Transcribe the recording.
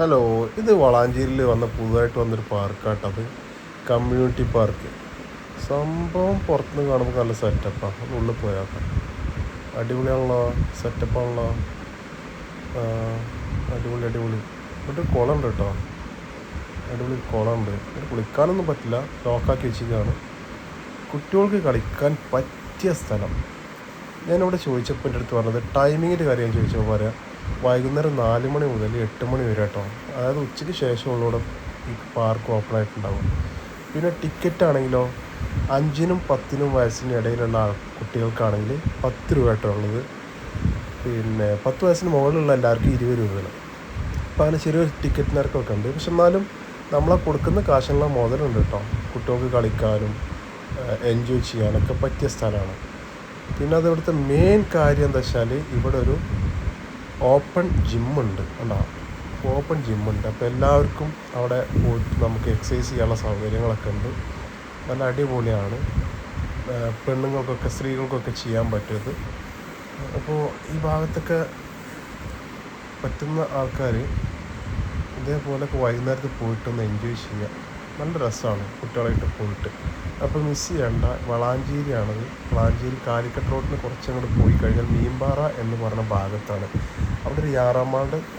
Hello, ഇത് വളാഞ്ചേരിയിൽ പുതുതായിട്ട് വന്നൊരു പാർക്കാട്ടത്. Community park. സംഭവം പുറത്തുനിന്ന് കാണുമ്പോൾ നല്ല സെറ്റപ്പാണ്. അത് ഉള്ളിൽ പോയാക്കാം. അടിപൊളിയാണല്ലോ, സെറ്റപ്പാണല്ലോ. അടിപൊളി അടിപൊളി. ഇവിടെ കുളമുണ്ട് കേട്ടോ, അടിപൊളി കുളമുണ്ട്. ഇവിടെ കുളിക്കാനൊന്നും പറ്റില്ല, ലോക്കാക്കി വെച്ചിരിക്കുകയാണ്. കുട്ടികൾക്ക് കളിക്കാൻ പറ്റിയ സ്ഥലം. ഞാനിവിടെ ചോദിച്ചപ്പോൾ എൻ്റെ അടുത്ത് പറഞ്ഞത് ടൈമിങ്ങിൻ്റെ കാര്യം ഞാൻ ചോദിച്ചപ്പോൾ പറയാം, വൈകുന്നേരം 4 മണി മുതൽ 8 മണി വരെ കേട്ടോ. അതായത് ഉച്ചയ്ക്ക് ശേഷമുള്ളൂടെ ഈ പാർക്ക് ഓപ്പൺ ആയിട്ടുണ്ടാവും. പിന്നെ ടിക്കറ്റ് ആണെങ്കിലോ 5-നും 10-നും വയസ്സിനും ഇടയിലുള്ള കുട്ടികൾക്കാണെങ്കിൽ 10 രൂപ കേട്ടോ ഉള്ളത്. പിന്നെ 10 വയസ്സിന് മുകളിലുള്ള എല്ലാവർക്കും 20 രൂപയാണ്. അപ്പോൾ അങ്ങനെ ചെറിയൊരു ടിക്കറ്റ് നിരക്കൊക്കെ ഉണ്ട്. പക്ഷെ എന്നാലും നമ്മളെ കൊടുക്കുന്ന കാശുള്ള മുതലുണ്ട് കേട്ടോ. കുട്ടികൾക്ക് കളിക്കാനും എൻജോയ് ചെയ്യാനൊക്കെ പറ്റിയ സ്ഥലമാണ്. പിന്നെ അത് ഇവിടുത്തെ മെയിൻ കാര്യം എന്താ വെച്ചാൽ ഇവിടെ ഒരു ഓപ്പൺ ജിമ്മുണ്ട്. ഉണ്ടാവും, ഓപ്പൺ ജിമ്മുണ്ട്. അപ്പോൾ എല്ലാവർക്കും അവിടെ പോയിട്ട് നമുക്ക് എക്സസൈസ് ചെയ്യാനുള്ള സൗകര്യങ്ങളൊക്കെ ഉണ്ട്. നല്ല അടിപൊളിയാണ്. പെണ്ണുങ്ങൾക്കൊക്കെ സ്ത്രീകൾക്കൊക്കെ ചെയ്യാൻ പറ്റിയത്. അപ്പോൾ ഈ ഭാഗത്തൊക്കെ പറ്റുന്ന ആൾക്കാർ ഇതേപോലെയൊക്കെ വൈകുന്നേരത്ത് പോയിട്ടൊന്ന് എൻജോയ് ചെയ്യുക. നല്ല രസമാണ് കുട്ടികളായിട്ട് പോയിട്ട്. അപ്പോൾ മിസ് ചെയ്യേണ്ട, വളാഞ്ചേരിയാണത്. വളാഞ്ചേരി കാലിക്കറ്റ് റോഡിന് കുറച്ചങ്ങോട്ട് പോയി കഴിഞ്ഞാൽ മീൻപാറ എന്ന് പറഞ്ഞ ഭാഗത്താണ്. അവിടെ ഒരു യാറാമാളുടെ